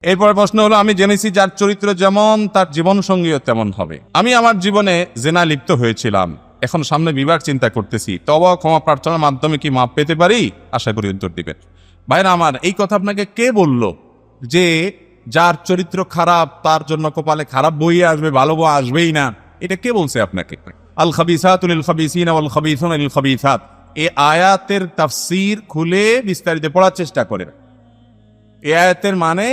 এরপর প্রশ্ন হলো, আমি জেনেছি যার চরিত্র যেমন তার জীবন সঙ্গীও তেমন হবে। আমি আমার জীবনে জেনা লিপ্ত হয়েছিলাম, এখন সামনে বিবাহ চিন্তা করতেছি, তওবা ক্ষমা প্রার্থনার মাধ্যমে কি মাপ পেতে পারি? আশা করি উত্তর দিবেন। ভাইরা আমার, এই কথা আপনাকে কে বলল যে যার চরিত্র খারাপ তার জন্য কপালে খারাপ বইয়ে আসবে, ভালো বই আসবেই না? এটা কে বলছে আপনাকে? আল খাবিসাতু লিল খাবিসিনা ওয়াল খাবিসুনা লিল খাবিসাত, এই আয়াতের তাফসীর খুলে বিস্তারিত পড়ার চেষ্টা করেন। এই আয়াতের মানে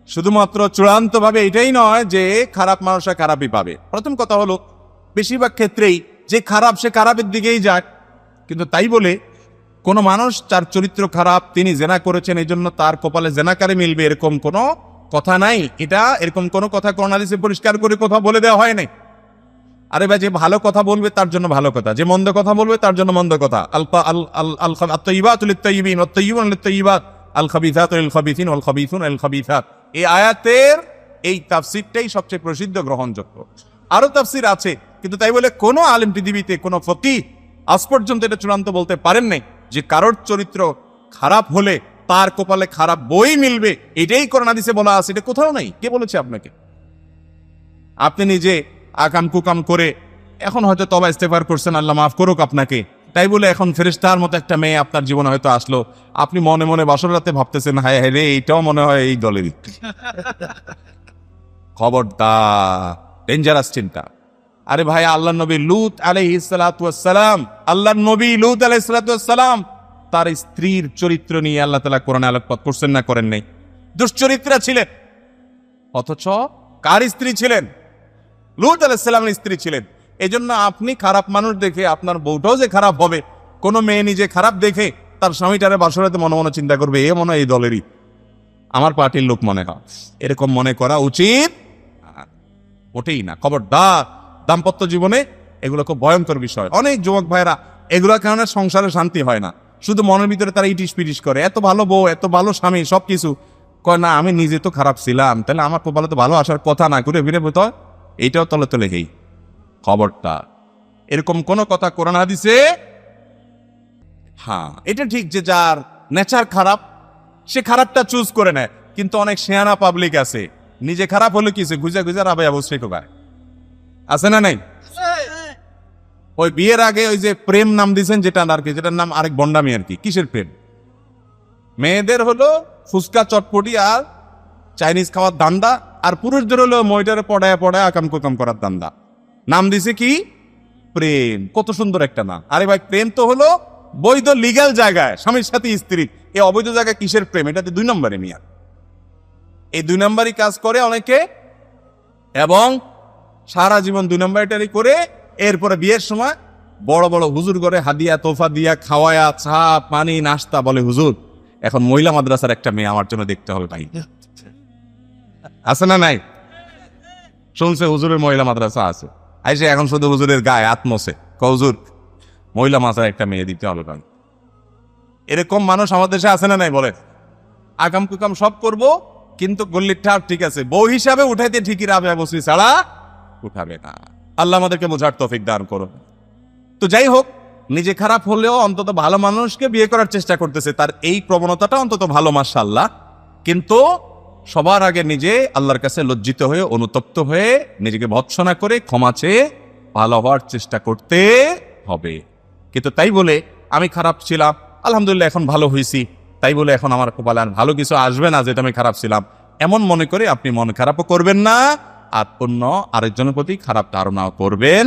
শুধুমাত্র চূড়ান্তভাবে এটাই নয় যে খারাপ মানুষরা খারাপই পাবে। প্রথম কথা হলো, বেশিরভাগ ক্ষেত্রেই যে খারাপ সে খারাপের দিকেই যায়, কিন্তু তাই বলে কোনো মানুষ যার চরিত্র খারাপ তিনি জেনা করেছেন এই জন্য তার কপালে জেনাকারে মিলবে এরকম কোনো কথা নাই। এটা এরকম কোনো কথা কোরআন হাদিসে পরিষ্কার করে কোথাও বলে দেওয়া হয় নাই। আরে ভাই, যে ভালো কথা বলবে তার জন্য ভালো কথা, যে মন্দ কথা বলবে তার জন্য মন্দ কথা। আত-তাইয়িবাতু লিত-তাইয়িবিন ওয়াত-তাইয়িবুনা লিত-তাইয়িবাত আল খাবিসাতু লিল খাবিসিন ওয়াল খাবিসুনা লিল খাবিসাত। এই আয়াতের এই তাফসীরটাই সবচেয়ে প্রসিদ্ধ গ্রহণযোগ্য। আরো তাফসীর আছে, কিন্তু তাই বলে কোনো আলেম পৃথিবীতে কোনো ফকিহ আজ পর্যন্ত এটা চূড়ান্ত বলতে পারেন নাই যে কারোর চরিত্র খারাপ হলে তার কপালে খারাপ বই মিলবে। এটাই কোরআন হাদিসে বলা আছে, এটা কোথাও নাই। কে বলেছে আপনাকে? আপনি নিজে আকাম কুকাম করে এখন হয়তো তওবা ইস্তেগফার করছেন, আল্লাহ মাফ করুক আপনাকে, তাই বলে এখন ফেরেশতার মতো একটা মেয়ে আপনার জীবনে হয়তো আসলো, আপনি মনে মনে বাসর রাতে ভাবতেছেন, হায় হায় রে, এইটাও মনে হয় এই দলেরই। খবরদার, ডেঞ্জারাস চিন্তা। আরে ভাই, আল্লাহর নবী লূত আলাইহিস সালাতু ওয়াস সালাম, আল্লাহর নবী লূত আলাইহিস সালাতু ওয়াস সালাম, তার স্ত্রীর চরিত্র নিয়ে আল্লাহ তাআলা কোরআনে আলোকপাত করছেন না করেন নাই? দুশ্চরিত্রা ছিলেন, অথচ কার স্ত্রী ছিলেন? লূত আলাইহিস সালামের স্ত্রী ছিলেন। এজন্য আপনি খারাপ মানুষ দেখে আপনার বউটাও যে খারাপ হবে, কোনো মেয়ে নিজে খারাপ দেখে তার স্বামীটারে বাসরাতে মনে মনে চিন্তা করবে, এ মনে হয় এই দলেরই, আমার পার্টির লোক মনে হয়, এরকম মনে করা উচিত ওঠেই না। খবরদার, দাম্পত্য জীবনে এগুলো খুব ভয়ঙ্কর বিষয়। অনেক যুবক ভাইরা এগুলোর কারণে সংসারে শান্তি হয় না, শুধু মনের ভিতরে তারা ইটিস পিটিস করে, এত ভালো বউ, এত ভালো স্বামী, সবকিছু কয় না আমি নিজে তো খারাপ ছিলাম, তাহলে আমার কপালে তো ভালো আসার কথা না, ঘুরে ফিরে বোধ এইটাও তলে তলে গেই। খবরদার, এরকম কোন কথা কোরআন হাদিসে, হ্যাঁ এটা ঠিক যে যার নেচার খারাপ সে খারাপটা চুজ করে নেয়, কিন্তু অনেক শেয়ানা পাবলিক আছে নিজে খারাপ হলে কিছু গুজা গুজা রাবে অবশ্যই ঢোকায়, আছে না নাই? ওই বিয়ের আগে ওই যে প্রেম নাম দিয়েছেন যেটা আর কি, যেটার নাম আরেক বন্ডামি আর কি। কিসের প্রেম? মেয়েদের হলো ফুচকা চটপটি আর চাইনিজ খাওয়ার দান্দা, আর পুরুষদের হলো মইটারে পড়ায় পড়ায় আকাম কুকাম করার দান্দা। নাম দিছে কি? প্রেম। কত সুন্দর একটা নাম। আরে ভাই, প্রেম তো হলো বৈধ লিগ্যাল জায়গায় স্বামীর সাথে স্ত্রী, এই অবৈধ জায়গায় কিসের প্রেম? এটাতে 2 নম্বরে মিয়া, এই 2 নম্বরই কাজ করে অনেকে, এবং সারা জীবন 2 নম্বরটারই করে। এরপরে বিয়ের সময় বড় বড় হুজুর করে হাদিয়া তোফা দিয়া খাওয়ায়া চা পানি নাস্তা, বলে হুজুর এখন মহিলা মাদ্রাসার একটা মেয়ে আমার জন্য দেখতে হবে। ভাই আছে না নাই? শুনছে হুজুরের মহিলা মাদ্রাসা আছে, আইসে এখন শুধু হুজুরের গায়ে আত্মসে হুজুর মহিলা মাদ্রাসার একটা মেয়ে দিতে হবে। কারণ এরকম মানুষ আমাদের দেশে আছে না নাই? বলে আকাম কুকাম সব করব, কিন্তু গল্লির ঠাপ ঠিক আছে, বউ হিসাবে উঠাইতে ঠিকই রাবে বসি ছাড়া উঠাবে না। আল্লাহ আমাদেরকে বোঝার তৌফিক দান করুন। তো যাই হোক, নিজে খারাপ হলেও অন্তত ভালো মানুষকে বিয়ে করার চেষ্টা করতেছে, তার এই প্রবণতাটা অন্তত ভালো, মাশাআল্লাহ। কিন্তু সবার আগে নিজে আল্লাহর কাছে লজ্জিত হয়ে, অনুতপ্ত হয়ে, নিজেকে ভৎসনা করে ক্ষমা চেয়ে ভালো হওয়ার চেষ্টা করতে হবে। কিন্তু তাই বলে আমি খারাপ ছিলাম, আলহামদুলিল্লাহ এখন ভালো হয়েছি, তাই বলে এখন আমার কপালে আর ভালো কিছু আসবে না যেটা আমি খারাপ ছিলাম, এমন মনে করে আপনি মন খারাপও করবেন না, আর অন্য আরেকজনের প্রতি খারাপ ধারণাও করবেন